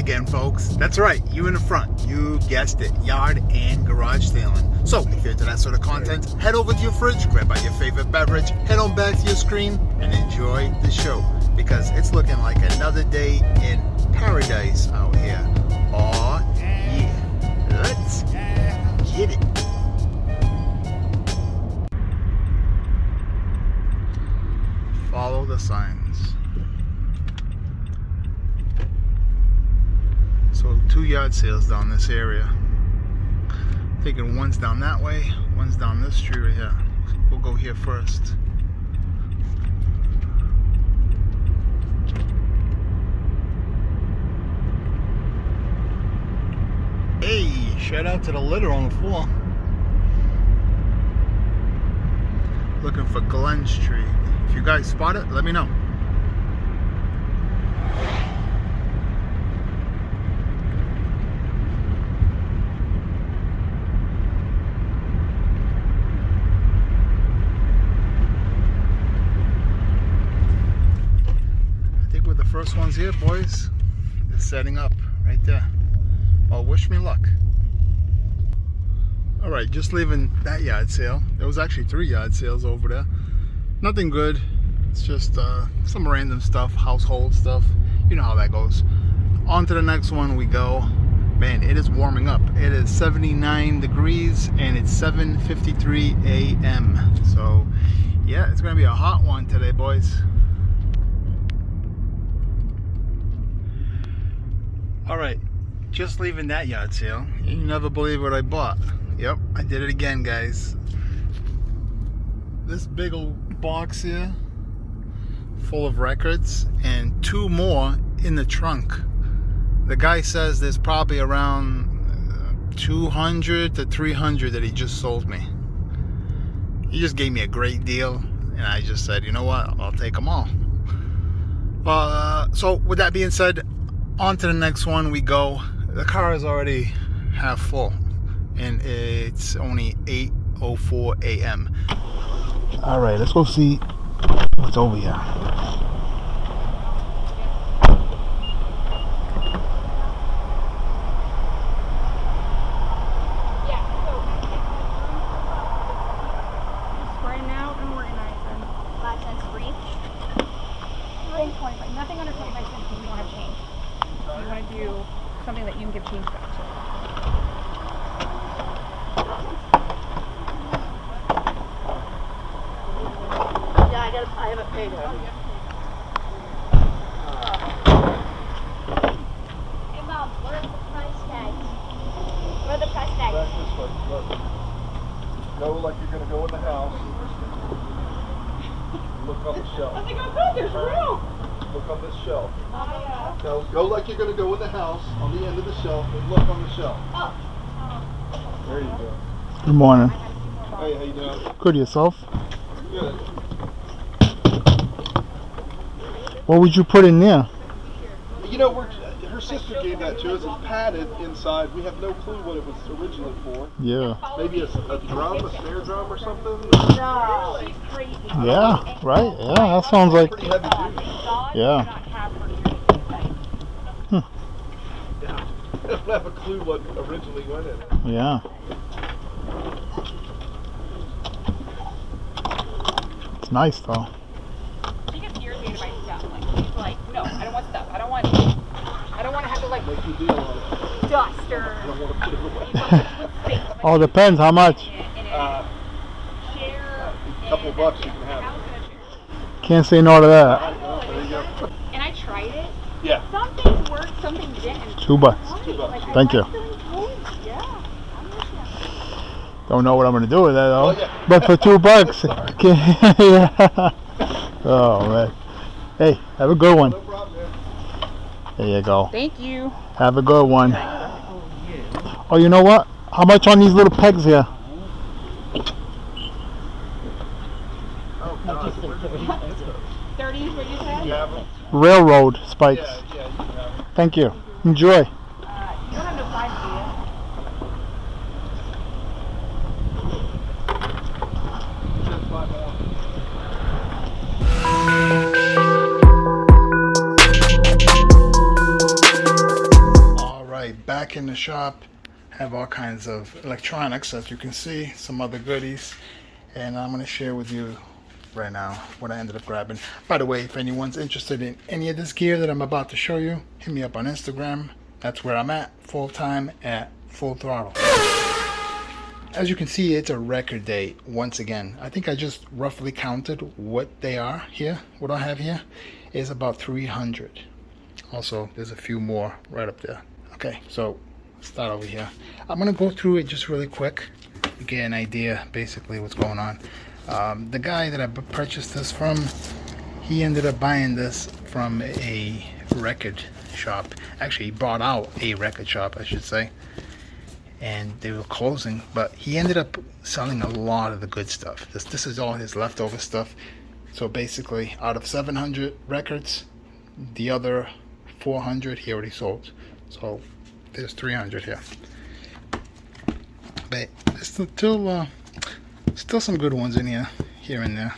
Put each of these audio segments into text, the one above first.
again, folks. That's right, you in the front. You guessed it, yard and garage sailing. So, if you're into that sort of content, head over to your fridge, grab out your favorite beverage, head on back to your screen, and enjoy the show. Because it's looking like another day in paradise out here. Aw, yeah. Let's get it. Follow the signs. So 2 yard sales down this area. Thinking one's down that way, one's down this street right here. We'll go here first. Hey, shout out to the litter on the floor. Looking for Glen Street. If you guys spot it, let me know. First one's here, boys. They're setting up right there. Well, wish me luck. Alright, just leaving that yard sale. There was actually 3 yard sales over there. Nothing good. It's just some random stuff, household stuff. You know how that goes. On to the next one we go. Man, it is warming up. It is 79 degrees and it's 7:53 a.m. So, yeah, it's going to be a hot one today, boys. Alright, just leaving that yard sale. You never believe what I bought. Yep, I did it again, guys. This big old box here, full of records, and 2 more in the trunk. The guy says there's probably around 200 to 300 that he just sold me. He just gave me a great deal, and I just said, you know what, I'll take them all. So, with that being said, on to the next one we go. The car is already half full and it's only 8:04 a.m. Alright, let's go see what's over here. Spreading out and organizing. 5 cents for each. 25. Nothing under 25 cents because we don't have change. You want to do something that you can give change back to. Yeah, I haven't paid her. Hey Mom, what are the price tags? What are the price tags? Back this way. Look. Go like you're going to go in the house. Look on the shelf. I think I'm good, there's room. Look on this shelf. Oh, yeah. Now, go like you're going to go in the house, on the end of the shelf, and look on the shelf. Oh. There you go. Good morning. Hey, how you doing? Good, yourself? Good. What would you put in there? You know, her sister gave that to us. It's padded inside. We have no clue what it was originally for. Yeah. Maybe a drum, a snare drum or something? No. Yeah, right? Yeah, that sounds like... Pretty heavy duty. Yeah. Yeah. I don't have a clue what originally went in it. Yeah. It's nice though. She gets irritated by stuff. Like, she's like, no, I don't want stuff. I don't want to have to, like, Make you deal on it. dust or... I don't want to put it away. Oh, depends how much. Share. A couple of bucks you can have it. Can't say no to that. There you go. And I tried it. Yeah. Some things worked, some things didn't. $2. Like, Thank you. Yeah, I'm with you. Don't know what I'm gonna do with that though. Oh, yeah. But for $2, yeah. Oh man. Hey, have a good one. No problem, man. There you go. Thank you. Have a good one. Oh, you know what? How much on these little pegs here? Oh, God. 30 is what you said? You have them? Railroad spikes. Yeah, you can have them. Thank you. Enjoy. You don't have no size, do you? Just 5 more. back in the shop. Have all kinds of electronics, as you can see, some other goodies, and I'm going to share with you right now what I ended up grabbing. By the way, if anyone's interested in any of this gear that I'm about to show you, hit me up on Instagram. That's where I'm at, full time at Full Throttle. As you can see, it's a record day once again. I think I just roughly counted what they are here. What I have here is about 300. Also, there's a few more right up there. Okay, so start over here. I'm gonna go through it just really quick to get an idea basically what's going on. The guy that I purchased this from, he ended up buying this from a record shop. Actually, he bought out a record shop, I should say, and they were closing, but he ended up selling a lot of the good stuff. This is all his leftover stuff. So basically, out of 700 records, the other 400 he already sold. So there's 300 here. But there's still some good ones in here and there.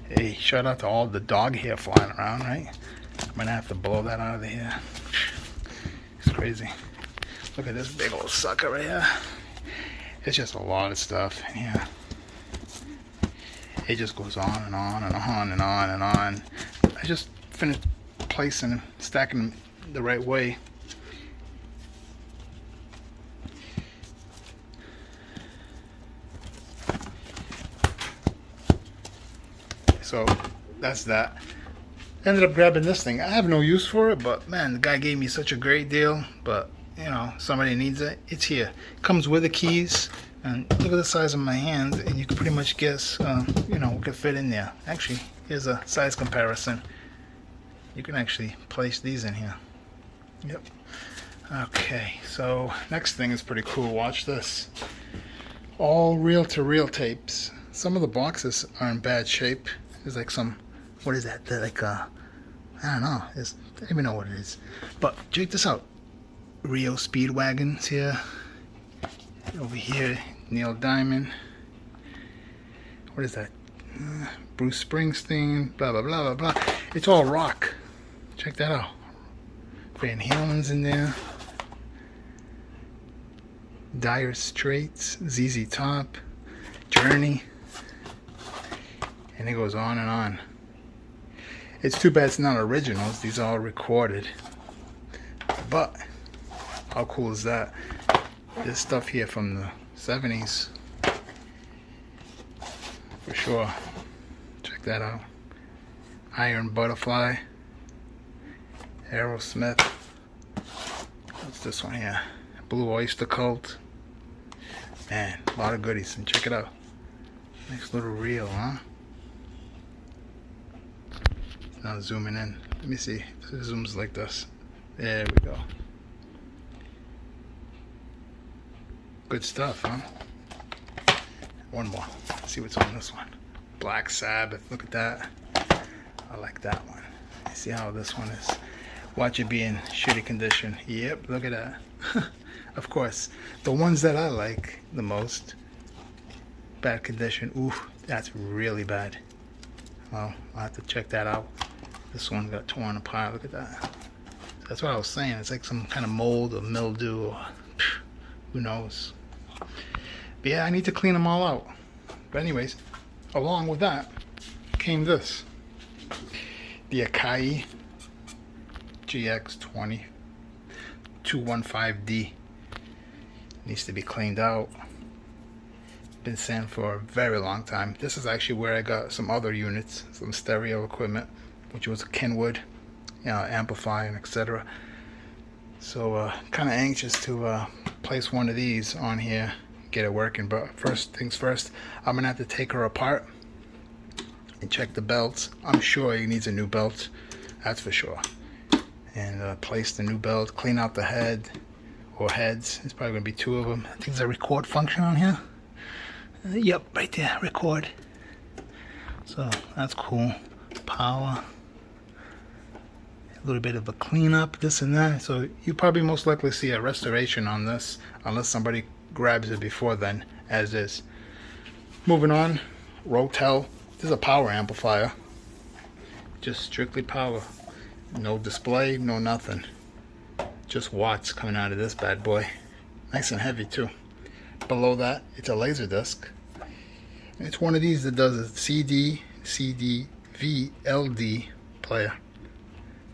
Hey, shout out to all the dog hair flying around, right? I'm gonna have to blow that out of here. It's crazy. Look at this big old sucker right here. It's just a lot of stuff in here. It just goes on and on and on and on and on. I just finished placing and stacking them the right way. So that's that. Ended up grabbing this thing. I have no use for it, but man, the guy gave me such a great deal. But you know, somebody needs it. It's here. Comes with the keys, and look at the size of my hand, and you can pretty much guess, you know, what could fit in there. Actually, here's a size comparison. You can actually place these in here. Yep. Okay, so next thing is pretty cool. Watch this. All reel-to-reel tapes. Some of the boxes are in bad shape. There's like some, what is that? They're like, I don't know. I don't even know what it is. But check this out. Rio Speedwagons here. Over here, Neil Diamond. What is that? Bruce Springsteen. Blah, blah, blah, blah, blah. It's all rock. Check that out. Van Halen's in there. Dire Straits. ZZ Top. Journey. And it goes on and on. It's too bad it's not originals. These are all recorded. But how cool is that? This stuff here from the 70s. For sure. Check that out. Iron Butterfly. Aerosmith. What's this one here? Blue Oyster Cult. Man, a lot of goodies. And check it out. Nice little reel, huh? Now zooming in. Let me see if it zooms like this. There we go. Good stuff, huh? One more. Let's see what's on this one. Black Sabbath. Look at that. I like that one. See how this one is. Watch it be in shitty condition. Yep, look at that. Of course, the ones that I like the most, bad condition. Ooh, that's really bad. Well, I'll have to check that out. This one got torn apart. Look at that. That's what I was saying. It's like some kind of mold or mildew or who knows. But yeah, I need to clean them all out. But anyways, along with that came this. The Akai GX20 215D. Needs to be cleaned out. Been sent for a very long time. This is actually where I got some other units, some stereo equipment, which was a Kenwood, you know, amplifier, etc. So kind of anxious to place one of these on here, get it working. But first things first, I'm gonna have to take her apart and check the belts. I'm sure he needs a new belt, that's for sure. And place the new belt, clean out the head or heads. It's probably gonna be two of them. I think there's a record function on here. Yep, right there, record. So that's cool. Power. A little bit of a cleanup, this and that. So you probably most likely see a restoration on this, unless somebody grabs it before then, as is. Moving on, Rotel. This is a power amplifier. Just strictly power. No display, no nothing. just watts coming out of this bad boy. Nice and heavy too. Below that, it's a laser disc. It's one of these that does a CD, VLD player.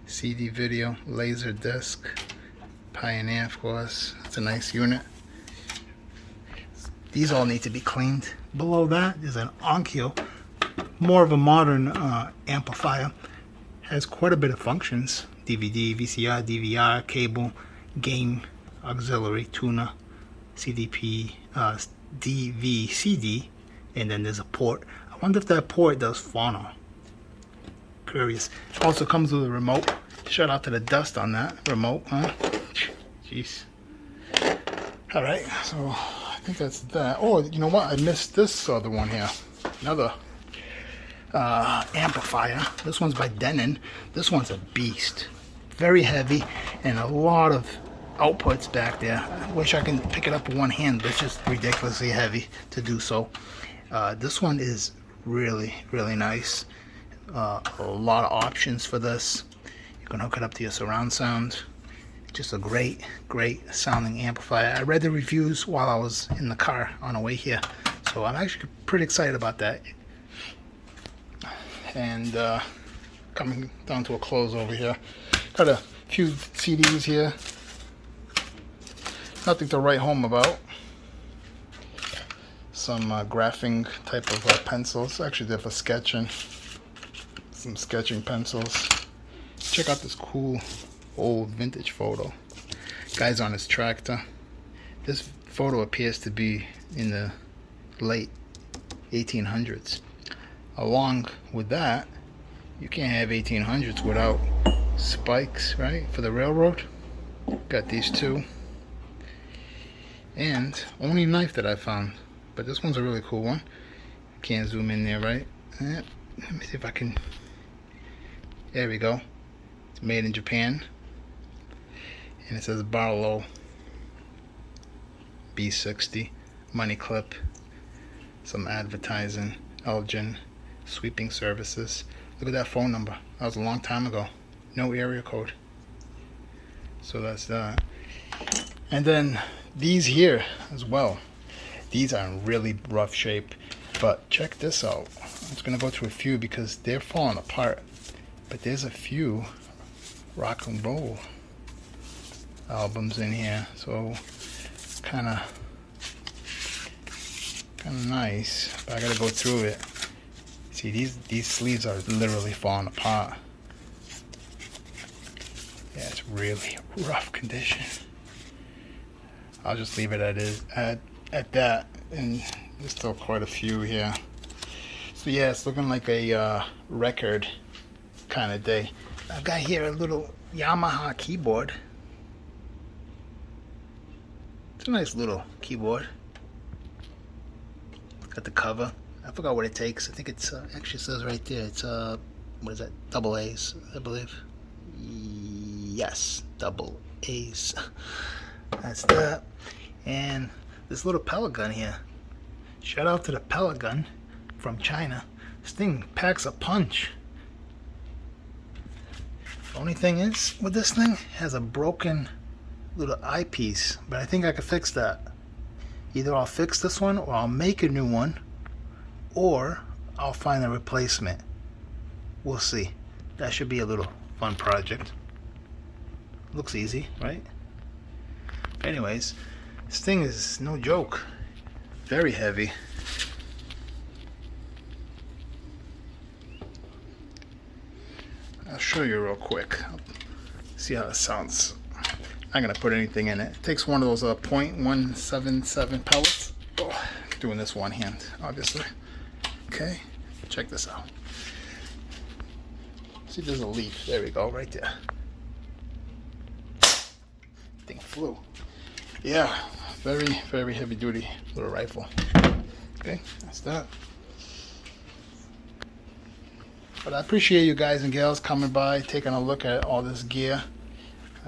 CD video, laser disc, Pioneer, of course. It's a nice unit. These all need to be cleaned. Below that is an Onkyo, more of a modern amplifier. Has quite a bit of functions: DVD, VCR, DVR, cable, game, auxiliary, tuner, CDP, DV, CD, and then there's a port. I wonder if that port does phono. Curious. Also comes with a remote. Shout out to the dust on that remote, huh? Jeez. Alright, so I think that's that. Oh, you know what? I missed this other one here. Another amplifier. This one's by Denon. This one's a beast. Very heavy and a lot of outputs back there. I wish I can pick it up with one hand, but it's just ridiculously heavy to do so. This one is really, really nice. A lot of options for this. You can hook it up to your surround sound. Just a great sounding amplifier. I read the reviews while I was in the car on the way here, so I'm actually pretty excited about that. And coming down to a close over here, got a few CDs here. Nothing to write home about. Some graphing type of pencils. Actually, they're for sketching. Some sketching pencils. Check out this cool old vintage photo. Guy's on his tractor. This photo appears to be in the late 1800s. Along with that, you can't have 1800s without spikes, right? For the railroad. Got these two. And only knife that I found. But this one's a really cool one. Can't zoom in there, right? Let me see if I can. There we go. It's made in Japan. And it says Barlow B60. Money clip. Some advertising. Elgin. Sweeping services. Look at that phone number. That was a long time ago. No area code. So that's that. And then these here as well. These are in really rough shape. But check this out. I'm just going to go through a few because they're falling apart. But there's a few rock and roll albums in here. So it's kind of nice. But I got to go through it. See, these sleeves are literally falling apart. Yeah, it's really rough condition. I'll just leave it at that, and there's still quite a few here. So yeah, it's looking like a record kind of day. I've got here a little Yamaha keyboard. It's a nice little keyboard. Got the cover. I forgot what it takes. I think it's actually says right there. It's what is that? Double A's, I believe. Yes, double A's. That's that. And this little pellet gun here. Shout out to the pellet gun from China. This thing packs a punch. The only thing is, with this thing, it has a broken little eyepiece. But I think I can fix that. Either I'll fix this one, or I'll make a new one, or I'll find a replacement. We'll see. That should be a little fun project. Looks easy, right? Anyways, this thing is no joke. Very heavy. I'll show you real quick. See how it sounds. I'm not gonna put anything in it. It takes one of those .177 pellets. Oh, doing this one hand, obviously. Okay, check this out. See, there's a leaf. There we go, right there. Thing flew. Yeah, very, very heavy duty little rifle. Okay, that's that. But I appreciate you guys and gals coming by, taking a look at all this gear.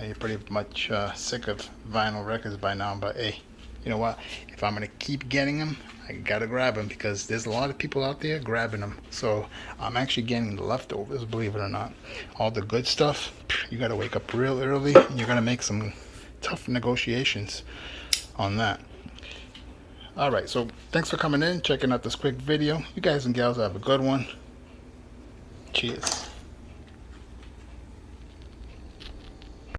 You're pretty much sick of vinyl records by now, but hey, you know what? If I'm gonna keep getting them, I gotta grab them because there's a lot of people out there grabbing them. So I'm actually getting the leftovers, believe it or not. All the good stuff, you got to wake up real early, and you're going to make some tough negotiations on that. All right, so thanks for coming in, checking out this quick video. You guys and gals have a good one. Cheers.